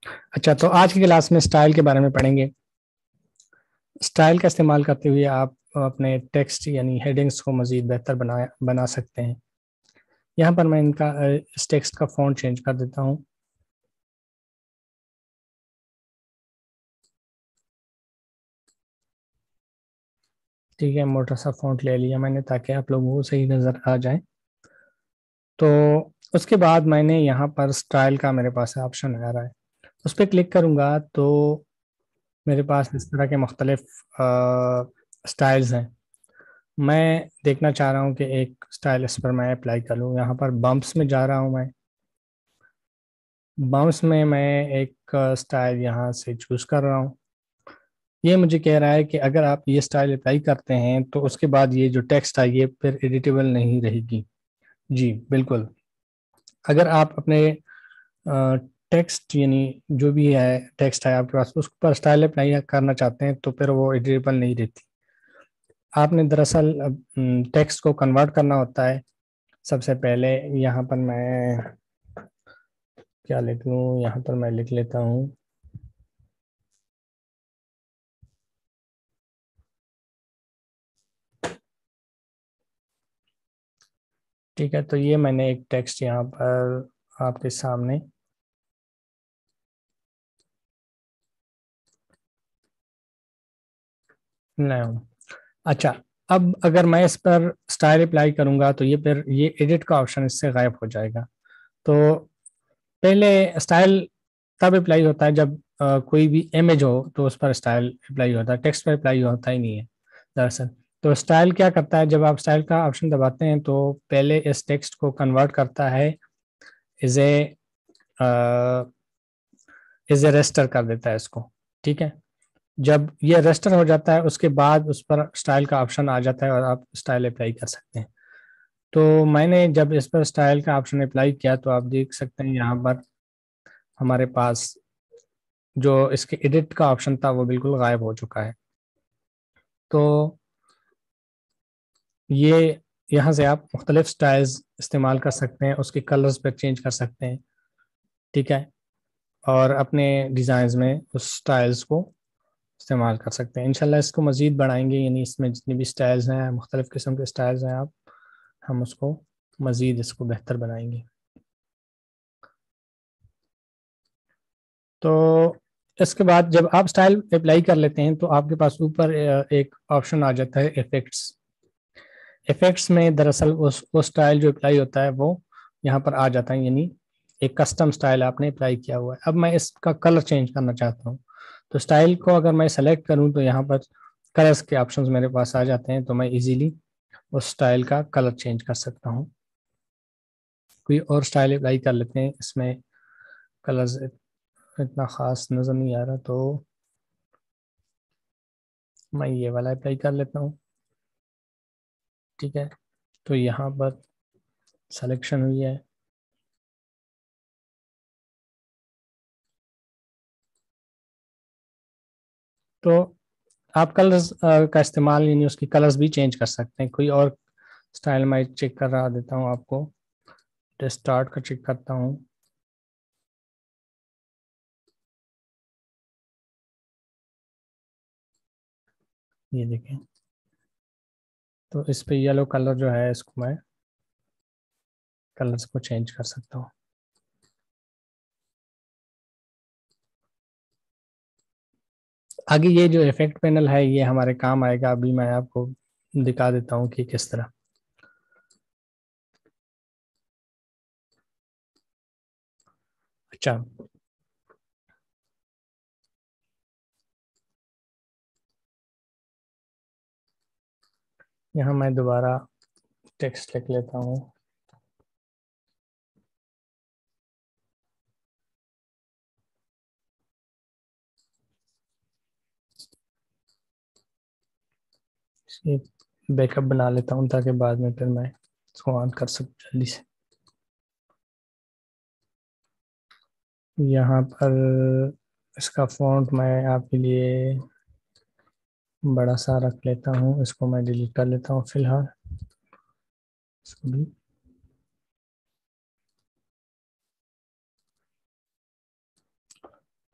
अच्छा, तो आज की क्लास में स्टाइल के बारे में पढ़ेंगे। स्टाइल का इस्तेमाल करते हुए आप अपने टेक्स्ट यानी हेडिंग्स को मज़ीद बेहतर बना सकते हैं। यहाँ पर मैं इनका इस टेक्स्ट का फ़ॉन्ट चेंज कर देता हूँ। ठीक है, मोटा सा फ़ॉन्ट ले लिया मैंने ताकि आप लोगों को सही नज़र आ जाए। तो उसके बाद मैंने यहाँ पर स्टाइल का मेरे पास ऑप्शन आ रहा है, उस पर क्लिक करूँगा तो मेरे पास इस तरह के मुख्तलिफ स्टाइल्स हैं। मैं देखना चाह रहा हूँ कि एक स्टाइल इस पर मैं अप्लाई कर लूँ। यहाँ पर बम्प्स में जा रहा हूँ मैं। बम्प्स में मैं एक स्टाइल यहाँ से चूज़ कर रहा हूँ। ये मुझे कह रहा है कि अगर आप ये स्टाइल अप्लाई करते हैं तो उसके बाद ये जो टेक्स्ट है ये फिर एडिटेबल नहीं रहेगी। जी बिल्कुल। अगर आप अपने टेक्स्ट यानी जो भी है टेक्स्ट है आपके पास उस पर स्टाइल अप्लाई करना चाहते हैं तो फिर वो एडिटेबल नहीं रहती। आपने दरअसल टेक्स्ट को कन्वर्ट करना होता है। सबसे पहले यहाँ पर मैं क्या लिख लूँ, यहाँ पर मैं लिख लेता हूँ। ठीक है, तो ये मैंने एक टेक्स्ट यहाँ पर आपके सामने लाया हूँ। अच्छा, अब अगर मैं इस पर स्टाइल अप्लाई करूँगा तो ये फिर ये एडिट का ऑप्शन इससे गायब हो जाएगा। तो पहले स्टाइल तब अप्लाई होता है जब कोई भी इमेज हो तो उस पर स्टाइल अप्लाई होता है, टेक्स्ट पर अप्लाई होता ही नहीं है दरअसल। तो स्टाइल क्या करता है, जब आप स्टाइल का ऑप्शन दबाते हैं तो पहले इस टेक्स्ट को कन्वर्ट करता है is a is a raster कर देता है इसको। ठीक है, जब ये रजिस्टर हो जाता है उसके बाद उस पर स्टाइल का ऑप्शन आ जाता है और आप स्टाइल अप्लाई कर सकते हैं। तो मैंने जब इस पर स्टाइल का ऑप्शन अप्लाई किया तो आप देख सकते हैं यहाँ पर हमारे पास जो इसके एडिट का ऑप्शन था वो बिल्कुल गायब हो चुका है। तो ये यहाँ से आप मुख्तलिफ स्टाइल्स इस्तेमाल कर सकते हैं, उसके कलर्स पर चेंज कर सकते हैं। ठीक है, और अपने डिज़ाइंस में उस स्टाइल्स को इस्तेमाल कर सकते हैं। इंशाल्लाह इसको मज़ीद बढ़ाएंगे, यानी इसमें जितनी भी स्टाइल्स हैं मुख्तलिफ़ किस्म के स्टाइल्स हैं आप हम उसको मज़ीद इसको बेहतर बनाएंगे। तो इसके बाद जब आप स्टाइल अप्लाई कर लेते हैं तो आपके पास ऊपर एक ऑप्शन आ जाता है इफ़ेक्ट्स। इफ़ेक्ट्स में दरअसल उस वो स्टाइल जो अप्लाई होता है वो यहाँ पर आ जाता है, यानी एक कस्टम स्टाइल आपने अप्लाई किया हुआ है। अब मैं इसका कलर चेंज करना चाहता हूँ तो स्टाइल को अगर मैं सेलेक्ट करूँ तो यहाँ पर कलर्स के ऑप्शंस मेरे पास आ जाते हैं, तो मैं इजीली उस स्टाइल का कलर चेंज कर सकता हूँ। कोई और स्टाइल अप्लाई कर लेते हैं, इसमें कलर्स इतना ख़ास नज़र नहीं आ रहा तो मैं ये वाला अप्लाई कर लेता हूँ। ठीक है, तो यहाँ पर सिलेक्शन हुई है। तो आप कलर्स का इस्तेमाल यानी उसकी कलर्स भी चेंज कर सकते हैं। कोई और स्टाइल मैं चेक कर रहा देता हूँ आपको। स्टार्ट का चेक करता हूँ। ये देखें, तो इस पे येलो कलर जो है इसको मैं कलर्स को चेंज कर सकता हूँ। आगे ये जो इफेक्ट पैनल है ये हमारे काम आएगा, अभी मैं आपको दिखा देता हूँ कि किस तरह। अच्छा, यहाँ मैं दोबारा टेक्स्ट लिख लेता हूँ। इसकी बैकअप बना लेता हूँ ताकि बाद में फिर मैं इसको ऑन कर सकूँ जल्दी से। यहाँ पर इसका फ़ॉन्ट मैं आपके लिए बड़ा सा रख लेता हूँ, इसको मैं डिलीट कर लेता हूँ फिलहाल। इसको भी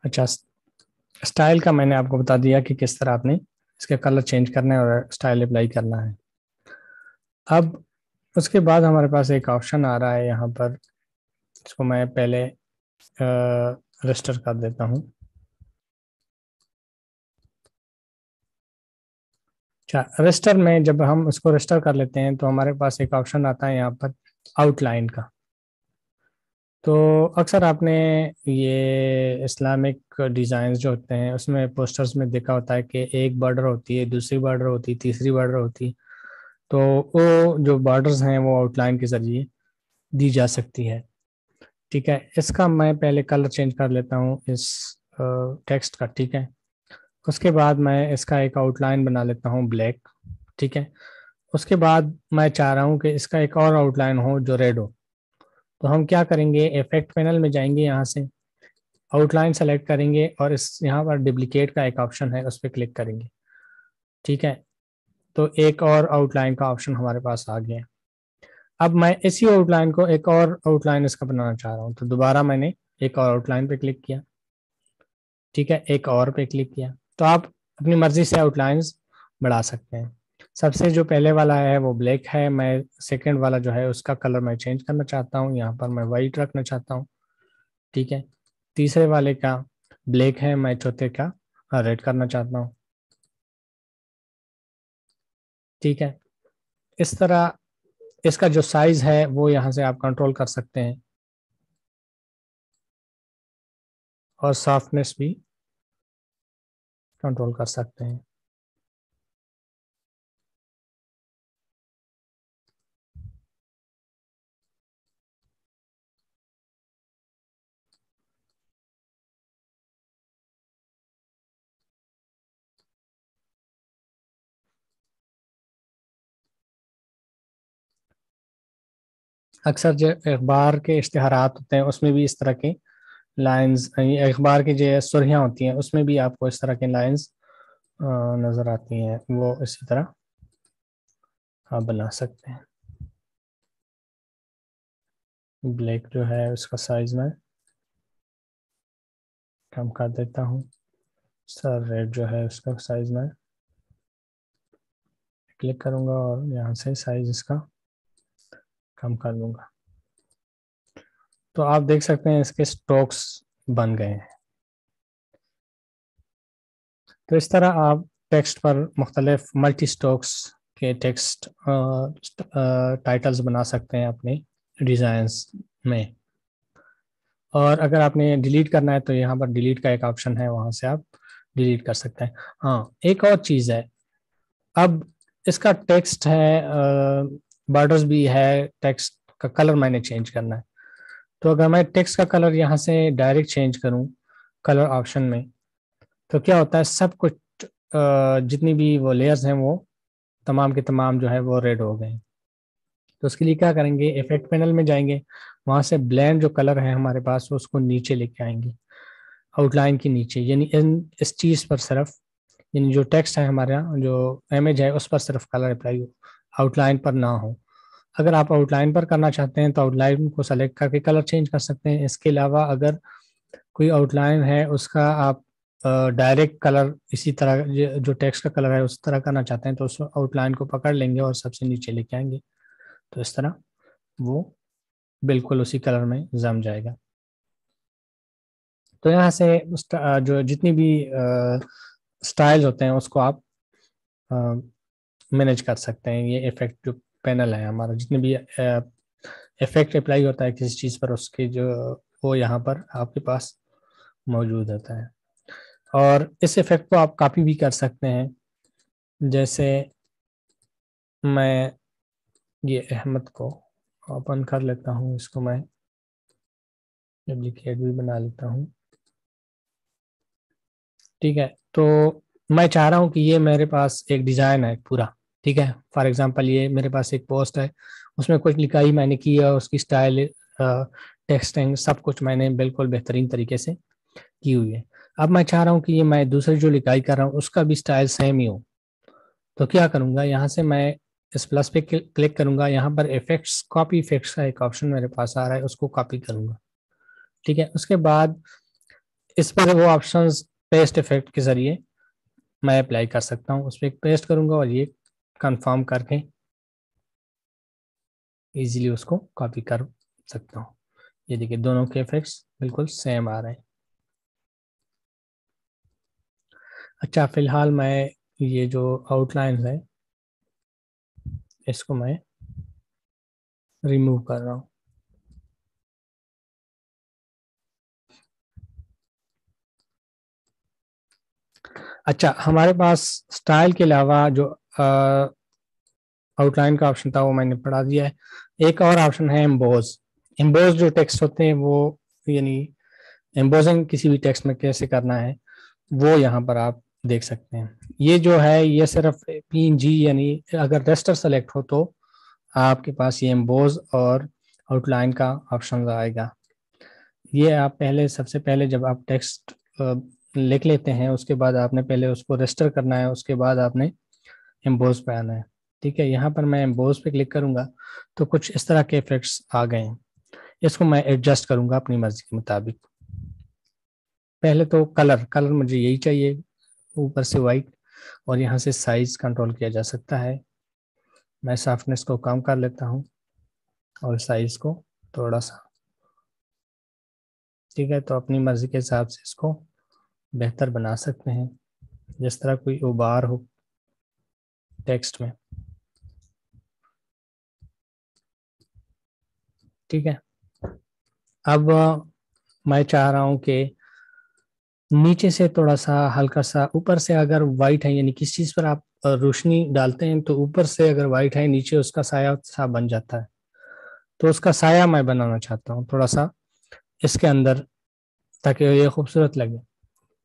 अच्छा, स्टाइल का मैंने आपको बता दिया कि किस तरह आपने इसके कलर चेंज करना है और स्टाइल अप्लाई करना है। अब उसके बाद हमारे पास एक ऑप्शन आ रहा है यहाँ पर, इसको मैं पहले रजिस्टर कर देता हूँ। अच्छा, रजिस्टर में जब हम इसको रजिस्टर कर लेते हैं तो हमारे पास एक ऑप्शन आता है यहाँ पर आउटलाइन का। तो अक्सर आपने ये इस्लामिक डिज़ाइन जो होते हैं उसमें पोस्टर्स में देखा होता है कि एक बॉर्डर होती है, दूसरी बॉर्डर होती है, तीसरी बॉर्डर होती है। तो वो जो बॉर्डर्स हैं वो आउटलाइन के ज़रिए दी जा सकती है। ठीक है, इसका मैं पहले कलर चेंज कर लेता हूँ इस टेक्स्ट का। ठीक है, उसके बाद मैं इसका एक आउटलाइन बना लेता हूँ ब्लैक। ठीक है, उसके बाद मैं चाह रहा हूँ कि इसका एक और आउटलाइन हो जो रेड हो। तो हम क्या करेंगे, इफेक्ट पैनल में जाएंगे, यहाँ से आउटलाइन सेलेक्ट करेंगे और इस यहाँ पर डुप्लीकेट का एक ऑप्शन है, उस पर क्लिक करेंगे। ठीक है, तो एक और आउटलाइन का ऑप्शन हमारे पास आ गया। अब मैं इसी आउटलाइन को एक और आउटलाइन इसका बनाना चाह रहा हूँ, तो दोबारा मैंने एक और आउटलाइन पे क्लिक किया। ठीक है, एक और पे क्लिक किया। तो आप अपनी मर्जी से आउटलाइंस बढ़ा सकते हैं। सबसे जो पहले वाला है वो ब्लैक है, मैं सेकंड वाला जो है उसका कलर मैं चेंज करना चाहता हूँ, यहाँ पर मैं वाइट रखना चाहता हूँ। ठीक है, तीसरे वाले का ब्लैक है, मैं चौथे का रेड करना चाहता हूँ। ठीक है, इस तरह इसका जो साइज है वो यहाँ से आप कंट्रोल कर सकते हैं और सॉफ्टनेस भी कंट्रोल कर सकते हैं। अक्सर जो अखबार के इश्तिहारात होते हैं उसमें भी इस तरह के लाइंस, अखबार की जो सुर्खियाँ होती हैं उसमें भी आपको इस तरह के लाइंस नज़र आती हैं, वो इसी तरह आप बना सकते हैं। ब्लैक जो है उसका साइज मैं कम कर देता हूँ। सर रेड जो है उसका साइज मैं क्लिक करूँगा और यहाँ से साइज इसका कम कर दूँगा। तो आप देख सकते हैं इसके स्ट्रोक्स बन गए हैं। तो इस तरह आप टेक्स्ट पर मुख्तलिफ मल्टी स्ट्रोक्स के टेक्स्ट टाइटल्स बना सकते हैं अपने डिज़ाइंस में। और अगर आपने डिलीट करना है तो यहाँ पर डिलीट का एक ऑप्शन है, वहाँ से आप डिलीट कर सकते हैं। हाँ, एक और चीज़ है, अब इसका टेक्स्ट है, बॉर्डर्स भी है, टेक्स्ट का कलर मैंने चेंज करना है। तो अगर मैं टेक्स्ट का कलर यहाँ से डायरेक्ट चेंज करूँ कलर ऑप्शन में, तो क्या होता है, सब कुछ जितनी भी वो लेयर्स हैं वो तमाम के तमाम जो है वो रेड हो गए। तो उसके लिए क्या करेंगे, इफेक्ट पैनल में जाएंगे, वहाँ से ब्लेंड जो कलर है हमारे पास उसको नीचे लेके आएंगे, आउटलाइन के नीचे, यानी इस चीज़ पर सिर्फ, यानी जो टेक्स्ट है हमारा, जो इमेज है उस पर सिर्फ कलर अप्लाई हो, आउटलाइन पर ना हो। अगर आप आउटलाइन पर करना चाहते हैं तो आउटलाइन को सेलेक्ट करके कलर चेंज कर सकते हैं। इसके अलावा अगर कोई आउटलाइन है उसका आप डायरेक्ट कलर इसी तरह जो टेक्स्ट का कलर है उस तरह करना चाहते हैं तो उस आउटलाइन को पकड़ लेंगे और सबसे नीचे लेके आएंगे, तो इस तरह वो बिल्कुल उसी कलर में जम जाएगा। तो यहाँ से जो जितनी भी स्टाइल्स होते हैं उसको आप मैनेज कर सकते हैं। ये इफेक्ट जो पैनल है हमारा, जितने भी इफेक्ट अप्लाई होता है किसी चीज़ पर, उसके जो वो यहाँ पर आपके पास मौजूद होता है। और इस इफेक्ट को आप कॉपी भी कर सकते हैं। जैसे मैं ये अहमद को ओपन कर लेता हूँ, इसको मैं डुप्लीकेट भी बना लेता हूँ। ठीक है, तो मैं चाह रहा हूँ कि ये मेरे पास एक डिज़ाइन है पूरा। ठीक है, फॉर एग्जांपल ये मेरे पास एक पोस्ट है, उसमें कुछ लिखाई मैंने की है, उसकी स्टाइल, टेक्सटिंग, सब कुछ मैंने बिल्कुल बेहतरीन तरीके से की हुई है। अब मैं चाह रहा हूँ कि ये मैं दूसरी जो लिखाई कर रहा हूँ उसका भी स्टाइल सेम ही हो। तो क्या करूँगा, यहाँ से मैं इस प्लस पे क्लिक करूँगा, यहाँ पर इफेक्ट्स, कॉपी इफेक्ट्स का एक ऑप्शन मेरे पास आ रहा है, उसको कॉपी करूँगा। ठीक है, उसके बाद इस पर वो ऑप्शंस पेस्ट इफेक्ट के जरिए मैं अप्लाई कर सकता हूँ। उस पर पेस्ट करूंगा और ये कंफर्म करके इजीली उसको कॉपी कर सकता हूँ। ये देखिए दोनों के इफेक्ट्स बिल्कुल सेम आ रहे हैं। अच्छा, फिलहाल मैं ये जो आउटलाइन है इसको मैं रिमूव कर रहा हूँ। अच्छा, हमारे पास स्टाइल के अलावा जो आउटलाइन का ऑप्शन था वो मैंने पढ़ा दिया है। एक और ऑप्शन है एम्बोज। एम्बोज जो टेक्स्ट होते हैं वो, यानी एम्बोजिंग किसी भी टेक्स्ट में कैसे करना है वो यहाँ पर आप देख सकते हैं। ये जो है ये सिर्फ PNG, यानी अगर रेस्टर सेलेक्ट हो तो आपके पास ये एम्बोज और आउटलाइन का ऑप्शन आएगा। ये आप पहले, सबसे पहले जब आप टेक्स्ट लिख लेते हैं उसके बाद आपने पहले उसको रेस्टर करना है, उसके बाद आपने एम्बोज पे आना है। ठीक है, यहाँ पर मैं एम्बोज पे क्लिक करूंगा तो कुछ इस तरह के इफेक्ट्स आ गए हैं। इसको मैं एडजस्ट करूंगा अपनी मर्जी के मुताबिक। पहले तो कलर कलर मुझे यही चाहिए, ऊपर से वाइट, और यहाँ से साइज कंट्रोल किया जा सकता है। मैं सॉफ्टनेस को कम कर लेता हूँ और साइज को थोड़ा सा। ठीक है, तो अपनी मर्जी के हिसाब से इसको बेहतर बना सकते हैं, जिस तरह कोई उबार हो टेक्स्ट में। ठीक है, अब मैं चाह रहा हूँ कि नीचे से थोड़ा सा हल्का सा, ऊपर से अगर वाइट है, यानी किस चीज पर आप रोशनी डालते हैं तो ऊपर से अगर वाइट है नीचे उसका साया सा बन जाता है। तो उसका साया मैं बनाना चाहता हूँ थोड़ा सा इसके अंदर, ताकि ये खूबसूरत लगे।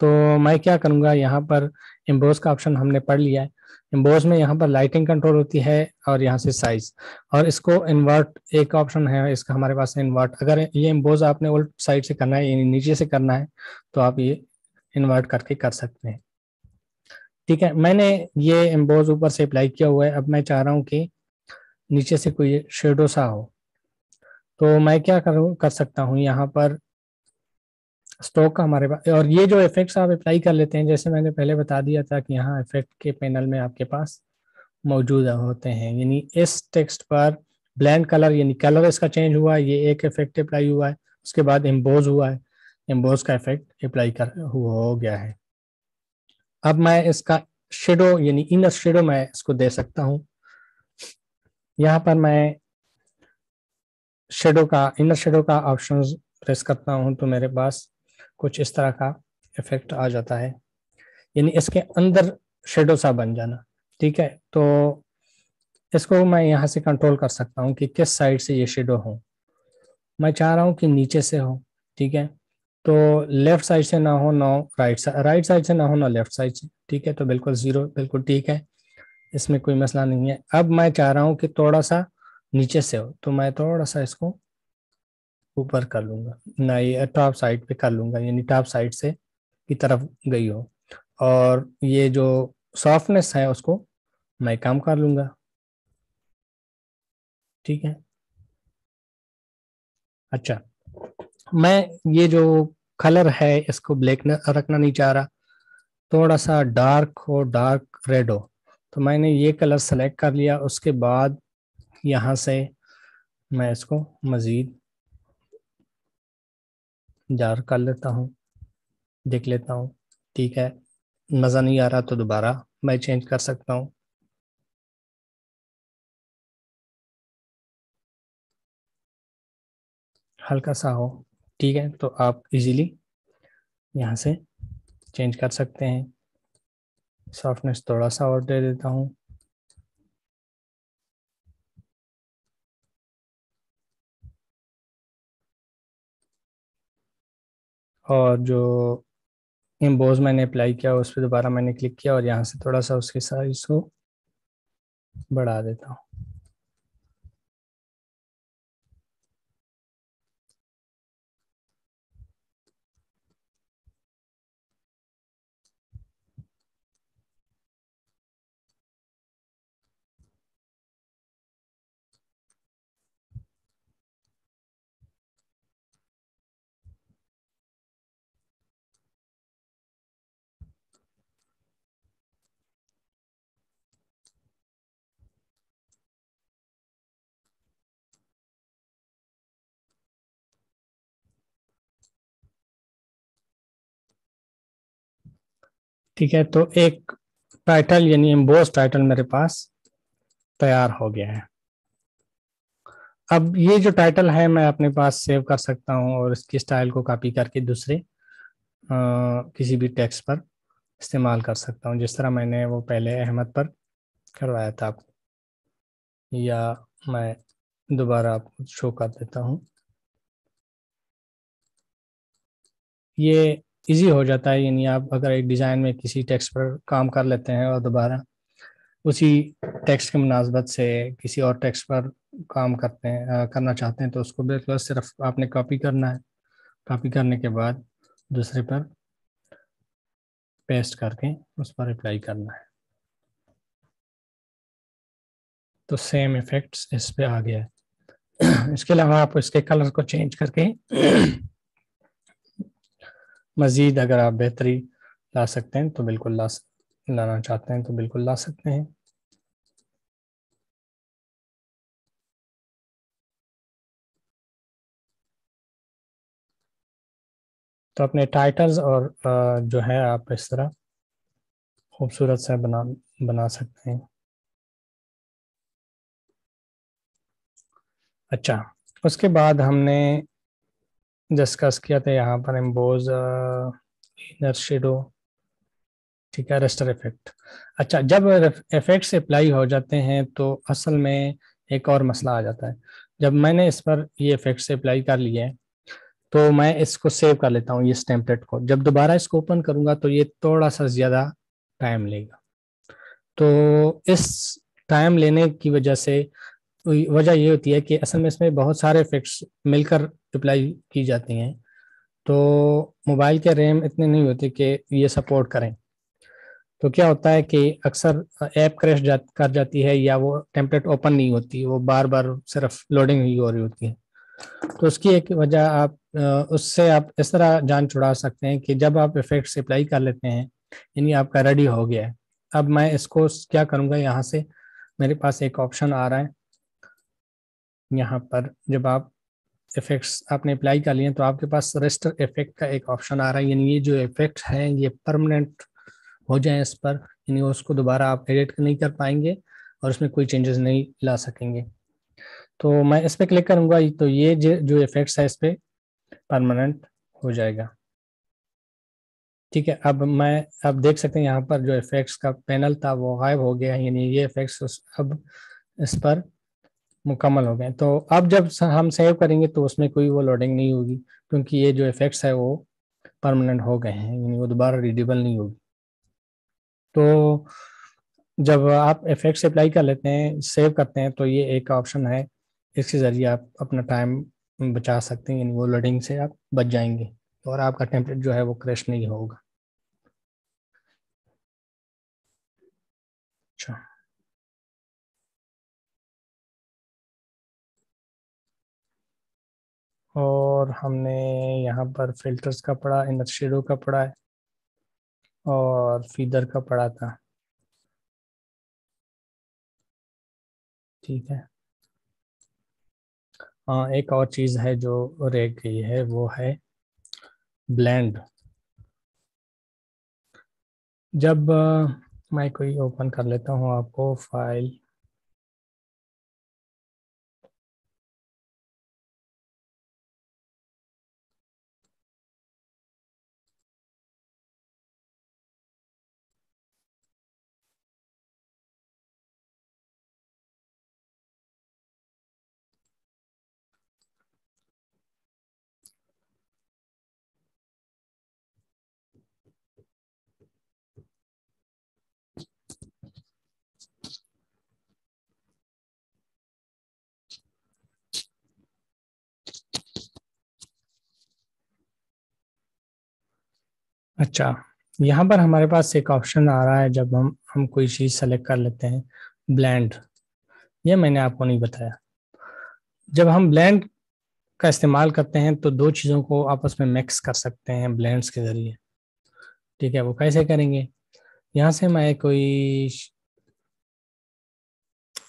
तो मैं क्या करूँगा, यहाँ पर एम्बोज का ऑप्शन हमने पढ़ लिया है। एम्बोज में यहाँ पर लाइटिंग कंट्रोल होती है और यहाँ से साइज, और इसको इन्वर्ट एक ऑप्शन है इसका हमारे पास है, इन्वर्ट। अगर ये एम्बोज आपने उल्ट साइड से करना है यानी नीचे से करना है तो आप ये इन्वर्ट करके कर सकते हैं। ठीक है, मैंने ये एम्बोज ऊपर से अप्लाई किया हुआ है। अब मैं चाह रहा हूँ कि नीचे से कोई शेडो सा हो, तो मैं क्या करूँ कर सकता हूँ, यहाँ पर स्टॉक का हमारे पास, और ये जो इफेक्ट्स आप अप्लाई कर लेते हैं जैसे मैंने पहले बता दिया था कि यहाँ इफेक्ट के पैनल में आपके पास मौजूद होते हैं। यानी इस टेक्स्ट पर ब्लैंड कलर, यानी कलर इसका चेंज हुआ है, ये एक इफेक्ट अप्लाई हुआ है। उसके बाद एम्बोज हुआ है, एम्बोज का इफेक्ट अप्लाई कर हुआ हो गया है। अब मैं इसका शेडो यानी इनर शेडो मैं इसको दे सकता हूँ। यहाँ पर मैं शेडो का, इनर शेडो का ऑप्शन प्रेस करता हूँ तो मेरे पास कुछ इस तरह का इफेक्ट आ जाता है, यानी इसके अंदर शेडो सा बन जाना। ठीक है, तो इसको मैं यहाँ से कंट्रोल कर सकता हूँ कि किस साइड से ये शेडो हो। मैं चाह रहा हूँ कि नीचे से हो। ठीक है, तो लेफ्ट साइड से ना हो ना राइट साइड से ना हो ना लेफ्ट साइड से। ठीक है, तो बिल्कुल जीरो, बिल्कुल ठीक है, इसमें कोई मसला नहीं है। अब मैं चाह रहा हूँ कि थोड़ा सा नीचे से हो, तो मैं थोड़ा सा इसको ऊपर कर लूंगा, नहीं टॉप साइड पे कर लूंगा, यानी टॉप साइड से की तरफ गई हो। और ये जो सॉफ्टनेस है उसको मैं कम कर लूंगा। ठीक है, अच्छा, मैं ये जो कलर है इसको ब्लैक रखना नहीं चाह रहा, थोड़ा सा डार्क हो, डार्क रेड हो। तो मैंने ये कलर सेलेक्ट कर लिया, उसके बाद यहाँ से मैं इसको मज़ीद डार्क कर लेता हूँ, देख लेता हूँ। ठीक है, मज़ा नहीं आ रहा तो दोबारा मैं चेंज कर सकता हूँ। हल्का सा हो, ठीक है, तो आप इजीली यहाँ से चेंज कर सकते हैं। सॉफ्टनेस थोड़ा सा और दे देता हूँ। और जो एम्बोज मैंने अप्लाई किया उस पर दोबारा मैंने क्लिक किया और यहाँ से थोड़ा सा उसके साइज को बढ़ा देता हूँ। ठीक है, तो एक टाइटल यानी एम्बोस टाइटल मेरे पास तैयार हो गया है। अब ये जो टाइटल है मैं अपने पास सेव कर सकता हूँ और इसकी स्टाइल को कॉपी करके दूसरे किसी भी टेक्स्ट पर इस्तेमाल कर सकता हूँ, जिस तरह मैंने वो पहले अहमद पर करवाया था आपको। या मैं दोबारा आपको शो कर देता हूँ। ये इजी हो जाता है, यानी आप अगर एक डिज़ाइन में किसी टेक्स्ट पर काम कर लेते हैं और दोबारा उसी टेक्स्ट के मुनासबत से किसी और टेक्स्ट पर काम करते हैं करना चाहते हैं, तो उसको बिल्कुल सिर्फ आपने कॉपी करना है। कॉपी करने के बाद दूसरे पर पेस्ट करके उस पर अप्लाई करना है, तो सेम इफेक्ट्स इस पे आ गया है। इसके अलावा आप इसके कलर को चेंज करके मज़ीद अगर आप बेहतरी ला सकते हैं तो बिल्कुल लाना चाहते हैं तो बिल्कुल ला सकते हैं। तो अपने टाइटल्स और जो है आप इस तरह खूबसूरत से बना सकते हैं। अच्छा, उसके बाद हमने डिस्कस किया था यहाँ पर एम्बोज इनर शेडो, ठीक है, रेस्टर इफेक्ट। अच्छा, जब इफेक्ट्स अप्लाई हो जाते हैं तो असल में एक और मसला आ जाता है। जब मैंने इस पर ये इफेक्ट्स अप्लाई कर लिए हैं तो मैं इसको सेव कर लेता हूँ, इस टेम्पलेट को। जब दोबारा इसको ओपन करूँगा तो ये थोड़ा सा ज़्यादा टाइम लेगा। तो इस टाइम लेने की वजह से वजह ये होती है कि असल में इसमें बहुत सारे इफेक्ट्स मिलकर अप्लाई की जाती हैं, तो मोबाइल के रैम इतने नहीं होते कि ये सपोर्ट करें। तो क्या होता है कि अक्सर ऐप कर जाती है या वो टेम्पलेट ओपन नहीं होती, वो बार बार सिर्फ लोडिंग ही हो रही होती है। तो उसकी एक वजह आप उससे आप इस तरह जान छुड़ा सकते हैं कि जब आप इफेक्ट्स अप्लाई कर लेते हैं, यानी आपका रेडी हो गया है। अब मैं इसको क्या करूँगा, यहाँ से मेरे पास एक ऑप्शन आ रहा है। यहाँ पर जब आप इफेक्ट्स आपने अप्लाई कर लिए तो आपके पास रेस्टर इफेक्ट का एक ऑप्शन आ रहा है, यानी ये जो इफेक्ट है ये परमानेंट हो जाए इस पर, यानी उसको दोबारा आप एडिट नहीं कर पाएंगे और उसमें कोई चेंजेस नहीं ला सकेंगे। तो मैं इस पर क्लिक करूंगा तो ये जो इफेक्ट्स है इस पर परमानेंट हो जाएगा। ठीक है, अब देख सकते हैं यहाँ पर जो इफेक्ट्स का पैनल था वो गायब हो गया है, यानी ये इफेक्ट्स अब इस पर मुकम्मल हो गए। तो अब जब हम सेव करेंगे तो उसमें कोई वो लोडिंग नहीं होगी, क्योंकि ये जो इफेक्ट्स है वो परमानेंट हो गए हैं, यानी वो दोबारा रीडेबल नहीं होगी। तो जब आप इफेक्ट्स अप्लाई कर लेते हैं, सेव करते हैं, तो ये एक ऑप्शन है, इसके ज़रिए आप अपना टाइम बचा सकते हैं, यानी वो लोडिंग से आप बच जाएंगे और आपका टेम्पलेट जो है वो क्रैश नहीं होगा। अच्छा, और हमने यहाँ पर फिल्टर्स का पढ़ा, इनर शेडो का पढ़ा है और फीदर का पढ़ा था। ठीक है, हाँ, एक और चीज़ है जो रह गई है, वो है ब्लेंड। जब मैं कोई ओपन कर लेता हूँ आपको फाइल, अच्छा, यहाँ पर हमारे पास एक ऑप्शन आ रहा है जब हम कोई चीज़ सेलेक्ट कर लेते हैं, ब्लेंड। ये मैंने आपको नहीं बताया। जब हम ब्लेंड का इस्तेमाल करते हैं तो दो चीज़ों को आपस में मिक्स कर सकते हैं ब्लेंड्स के ज़रिए। ठीक है, वो कैसे करेंगे? यहाँ से मैं कोई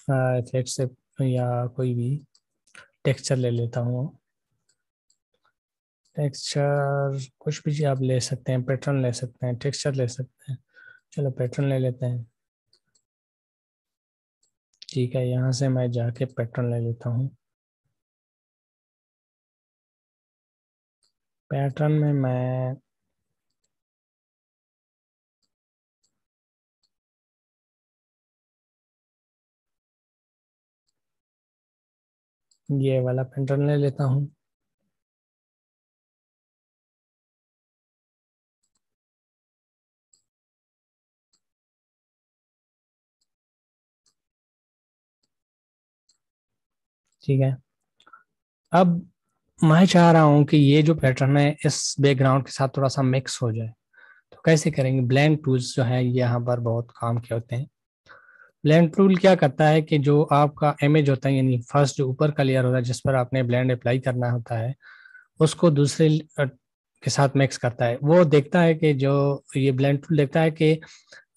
इफेक्ट से या कोई भी टेक्सचर ले लेता हूँ। टेक्सचर कुछ भी आप ले सकते हैं, पैटर्न ले सकते हैं, टेक्सचर ले सकते हैं। चलो पैटर्न ले लेते हैं। ठीक है, यहाँ से मैं जाके पैटर्न ले लेता हूँ। पैटर्न में मैं ये वाला पैटर्न ले लेता हूँ। ठीक है, अब मैं चाह रहा हूँ कि ये जो पैटर्न है इस बैकग्राउंड के साथ थोड़ा सा मिक्स हो जाए। तो कैसे करेंगे? ब्लेंड टूल्स जो है ये यहाँ पर बहुत काम के होते हैं। ब्लेंड टूल क्या करता है कि जो आपका इमेज होता है, यानी फर्स्ट जो ऊपर का लेयर होता है जिस पर आपने ब्लेंड अप्लाई करना होता है, उसको दूसरे के साथ मिक्स करता है। वो देखता है कि जो ये ब्लेंड टूल देखता है कि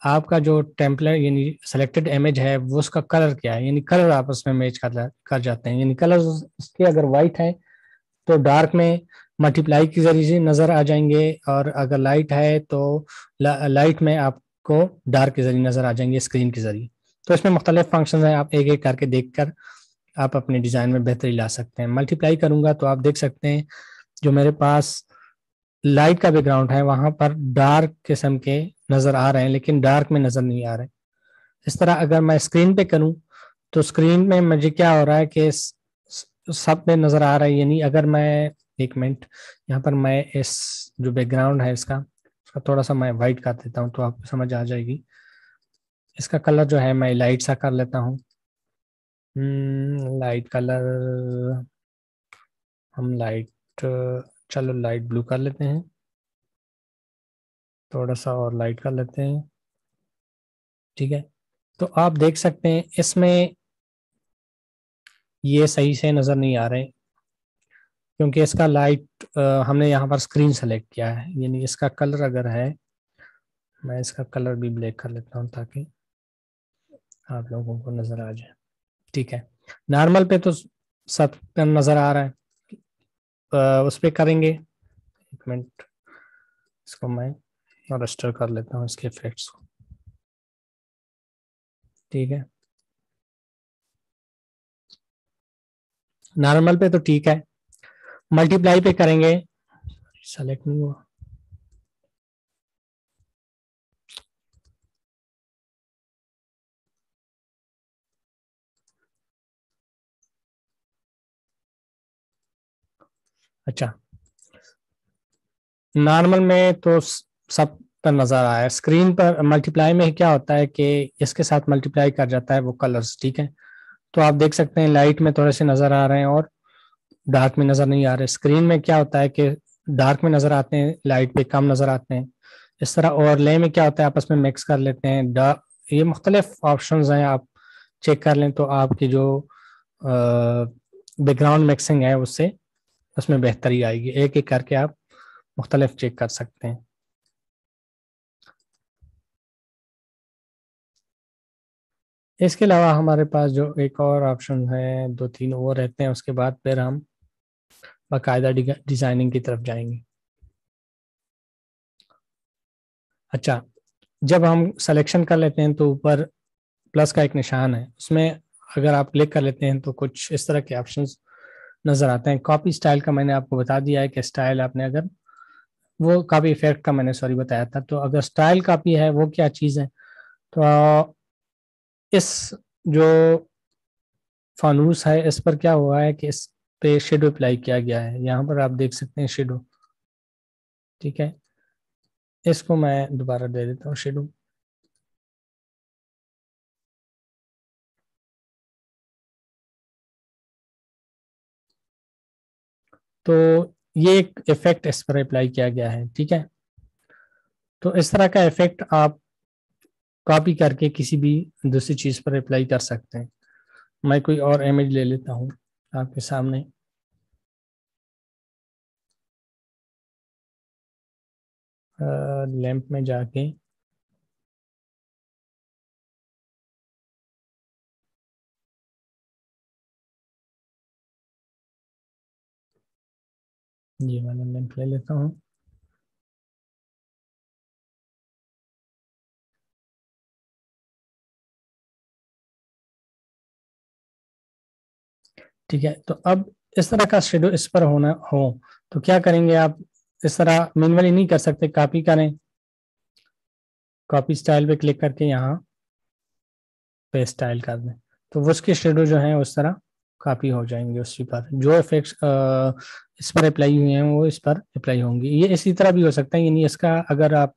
आपका जो टेम्पलेट यानी सेलेक्टेड इमेज है वो उसका कलर क्या है, यानी कलर आपस में मैच कर जाते हैं। यानी कलर उसके अगर वाइट है तो डार्क में मल्टीप्लाई के जरिए से नजर आ जाएंगे, और अगर लाइट है तो लाइट में आपको डार्क के जरिए नजर आ जाएंगे स्क्रीन के जरिए। तो इसमें मुख्तलिफ फंक्शन है, आप एक एक करके देख कर आप अपने डिजाइन में बेहतरी ला सकते हैं। मल्टीप्लाई करूंगा तो आप देख सकते हैं जो मेरे पास लाइट का बैकग्राउंड है वहां पर डार्क किस्म के नजर आ रहे हैं, लेकिन डार्क में नजर नहीं आ रहे। इस तरह अगर मैं स्क्रीन पे करूं तो स्क्रीन में मुझे क्या हो रहा है कि सब में नजर आ रहा है। यानी अगर मैं एक मिनट यहाँ पर मैं इस जो बैकग्राउंड है इसका थोड़ा सा मैं वाइट कर देता हूँ तो आपको समझ आ जाएगी। इसका कलर जो है मैं लाइट सा कर लेता हूँ। लाइट कलर, हम लाइट, चलो लाइट ब्लू कर लेते हैं। थोड़ा सा और लाइट कर लेते हैं। ठीक है, तो आप देख सकते हैं इसमें ये सही से नज़र नहीं आ रहे, क्योंकि इसका लाइट हमने यहाँ पर स्क्रीन सेलेक्ट किया है। यानी इसका कलर अगर है, मैं इसका कलर भी ब्लैक कर लेता हूँ ताकि आप लोगों को नज़र आ जाए। ठीक है, नॉर्मल पे तो सब नज़र आ रहा है। उस पर करेंगे, एक मिनट इसको मैं रजिस्टर कर लेता हूँ इसके इफेक्ट्स को। ठीक है, नॉर्मल पे तो ठीक है, मल्टीप्लाई पे करेंगे, सेलेक्ट नहीं हुआ। अच्छा, नॉर्मल में तो सब पर नजर आया, स्क्रीन पर मल्टीप्लाई में क्या होता है कि इसके साथ मल्टीप्लाई कर जाता है वो कलर्स। ठीक है, तो आप देख सकते हैं लाइट में थोड़े से नजर आ रहे हैं और डार्क में नजर नहीं आ रहे। स्क्रीन में क्या होता है कि डार्क में नजर आते हैं, लाइट पे कम नजर आते हैं। इस तरह ओवरले में क्या होता है, आपस में मिक्स कर लेते हैं। ये मुख्तलिफ ऑप्शन हैं, आप चेक कर लें तो आपकी जो बैकग्राउंड मिक्सिंग है उससे उसमें बेहतरी आएगी। एक एक करके आप मुख्तलिफ चेक कर सकते हैं। इसके अलावा हमारे पास जो एक और ऑप्शन है, दो तीन वो रहते हैं, उसके बाद फिर हम बाकायदा डिजाइनिंग की तरफ जाएंगे। अच्छा, जब हम सिलेक्शन कर लेते हैं तो ऊपर प्लस का एक निशान है, उसमें अगर आप क्लिक कर लेते हैं तो कुछ इस तरह के ऑप्शंस नजर आते हैं। कॉपी स्टाइल का मैंने आपको बता दिया है कि स्टाइल आपने अगर वो कॉपी इफेक्ट का मैंने सॉरी बताया था, तो अगर स्टाइल कॉपी है वो क्या चीज़ है, तो इस जो फानूस है इस पर क्या हुआ है कि इस पे शेडो अप्लाई किया गया है। यहाँ पर आप देख सकते हैं शेडो। ठीक है, इसको मैं दोबारा दे देता हूँ शेडो। तो ये एक इफेक्ट इस पर अप्लाई किया गया है। ठीक है, तो इस तरह का इफेक्ट आप कॉपी करके किसी भी दूसरी चीज पर अप्लाई कर सकते हैं। मैं कोई और इमेज ले लेता हूँ आपके सामने। लैंप में जाके ये वाला लैंप ले लेता हूँ। ठीक है, तो अब इस तरह का शेडो इस पर होना हो तो क्या करेंगे आप, इस तरह मैन्युअली नहीं कर सकते, कॉपी करें, कॉपी स्टाइल पे क्लिक करके यहाँ पे स्टाइल कर दें, तो वो उसके शेडो जो है उस तरह कॉपी हो जाएंगे उसी पर, जो इफेक्ट्स इस पर अप्लाई हुए हैं वो इस पर अप्लाई होंगे। ये इसी तरह भी हो सकता है, यानी इसका अगर आप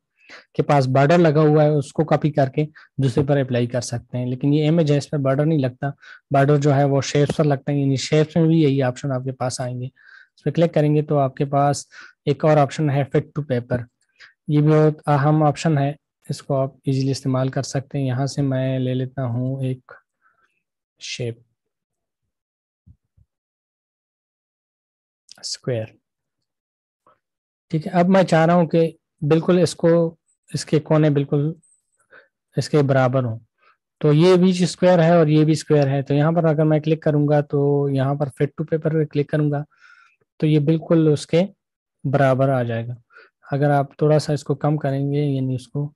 के पास बॉर्डर लगा हुआ है उसको कॉपी करके दूसरे पर अप्लाई कर सकते हैं, लेकिन ये इमेज है इस पर बॉर्डर नहीं लगता, बॉर्डर जो है वो शेप्स पर लगता है, यानी शेप्स में भी यही ऑप्शन आपके पास आएंगे। इस पर क्लिक करेंगे तो आपके पास एक और ऑप्शन है फिट टू पेपर, ये भी बहुत अहम ऑप्शन है, इसको आप इजीली इस्तेमाल कर सकते हैं। यहाँ से मैं ले लेता हूँ एक शेप स्क्वायर, ठीक है। अब मैं चाह रहा हूँ कि बिल्कुल इसको, इसके कोने बिल्कुल इसके बराबर हो, तो ये भी स्क्वायर है और ये भी स्क्वायर है, तो यहाँ पर अगर मैं क्लिक करूंगा तो यहाँ पर फिट टू पेपर पे क्लिक करूंगा तो ये बिल्कुल उसके बराबर आ जाएगा। अगर आप थोड़ा सा इसको कम करेंगे, यानी उसको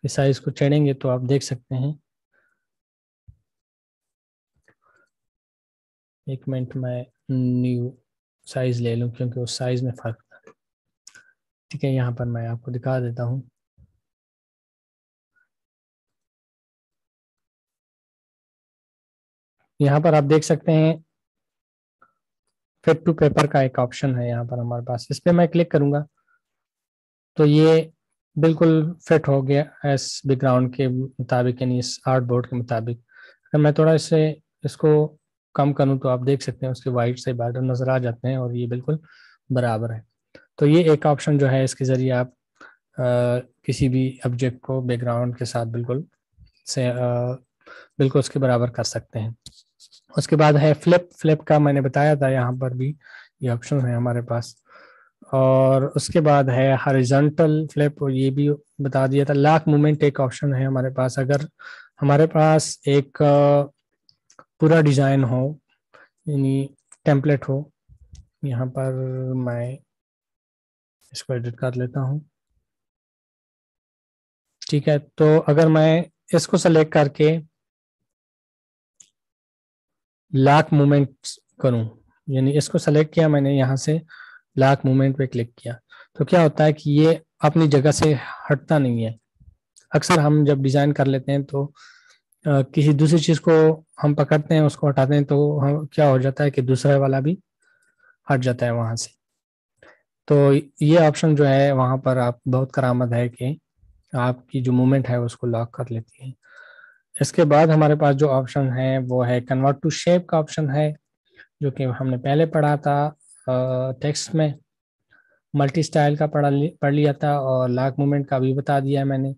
इस साइज को छेड़ेंगे तो आप देख सकते हैं, एक मिनट मैं न्यू साइज ले लूं क्योंकि उस साइज में फर्क था। ठीक है, यहाँ पर मैं आपको दिखा देता हूँ, यहाँ पर आप देख सकते हैं फिट टू पेपर का एक ऑप्शन है यहाँ पर हमारे पास, इस पर मैं क्लिक करूंगा तो ये बिल्कुल फिट हो गया इस बैकग्राउंड के मुताबिक, यानी इस आर्ट बोर्ड के मुताबिक। अगर मैं थोड़ा इससे इसको कम करूं तो आप देख सकते हैं उसके वाइट से बॉर्डर नजर आ जाते हैं और ये बिल्कुल बराबर है। तो ये एक ऑप्शन जो है इसके जरिए आप किसी भी ऑब्जेक्ट को बैकग्राउंड के साथ बिल्कुल से बिल्कुल उसके बराबर कर सकते हैं। उसके बाद है फ्लिप, फ्लिप का मैंने बताया था, यहाँ पर भी ये ऑप्शन है हमारे पास। और उसके बाद है हॉरिजॉन्टल फ्लिप, और ये भी बता दिया था। लॉक मूवमेंट एक ऑप्शन है हमारे पास, अगर हमारे पास एक पूरा डिजाइन हो, यानी टेम्पलेट हो, यहाँ पर मैं इसको एडिट कर लेता हूँ। ठीक है, तो अगर मैं इसको सेलेक्ट करके लॉक मूवमेंट करूं, यानी इसको सेलेक्ट किया मैंने, यहाँ से लॉक मूवमेंट पे क्लिक किया, तो क्या होता है कि ये अपनी जगह से हटता नहीं है। अक्सर हम जब डिजाइन कर लेते हैं तो किसी दूसरी चीज को हम पकड़ते हैं, उसको हटाते हैं, तो हम क्या हो जाता है कि दूसरा वाला भी हट जाता है वहां से। तो ये ऑप्शन जो है वहां पर आप बहुत करामत है कि आपकी जो मूवमेंट है उसको लॉक कर लेती है। इसके बाद हमारे पास जो ऑप्शन है वो है कन्वर्ट टू शेप का ऑप्शन है, जो कि हमने पहले पढ़ा था टेक्स्ट में, मल्टी स्टाइल का पढ़ लिया था, और लॉक मूवमेंट का भी बता दिया है मैंने।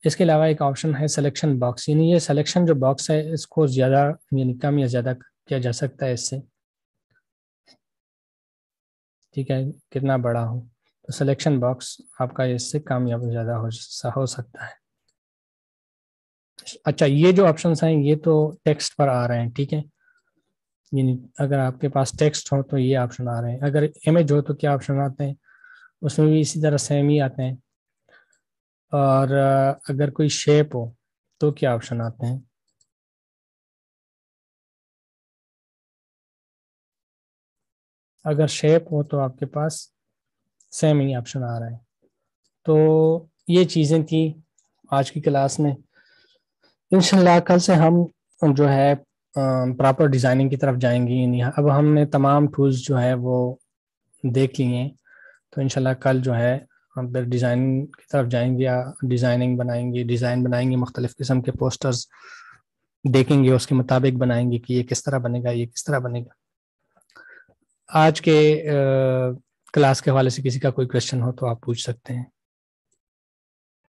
इसके अलावा एक ऑप्शन है सिलेक्शन बॉक्स, यानी ये सिलेक्शन जो बॉक्स है इसको ज़्यादा यानी कम या ज़्यादा किया जा सकता है इससे, ठीक है, कितना बड़ा हो, तो सिलेक्शन बॉक्स आपका इससे कम या ज़्यादा हो सकता है। अच्छा, ये जो ऑप्शंस हैं ये तो टेक्स्ट पर आ रहे हैं, ठीक है, यानी अगर आपके पास टेक्स्ट हो तो ये ऑप्शन आ रहे हैं, अगर इमेज हो तो क्या ऑप्शन आते हैं, उसमें भी इसी तरह सेम ही आते हैं। और अगर कोई शेप हो तो क्या ऑप्शन आते हैं, अगर शेप हो तो आपके पास सेम ही ऑप्शन आ रहा है। तो ये चीज़ें थी आज की क्लास में। इंशाल्लाह कल से हम जो है प्रॉपर डिज़ाइनिंग की तरफ जाएंगे, यानी अब हमने तमाम टूल्स जो है वो देख लिए हैं, तो इंशाल्लाह कल जो है हम फिर डिज़ाइनिंग की तरफ जाएंगे, या डिज़ाइन बनाएंगे, मुख्तलिफ़ किस्म के पोस्टर्स देखेंगे, उसके मुताबिक बनाएंगे कि ये किस तरह बनेगा, ये किस तरह बनेगा। आज के क्लास के हवाले से किसी का कोई क्वेश्चन हो तो आप पूछ सकते हैं।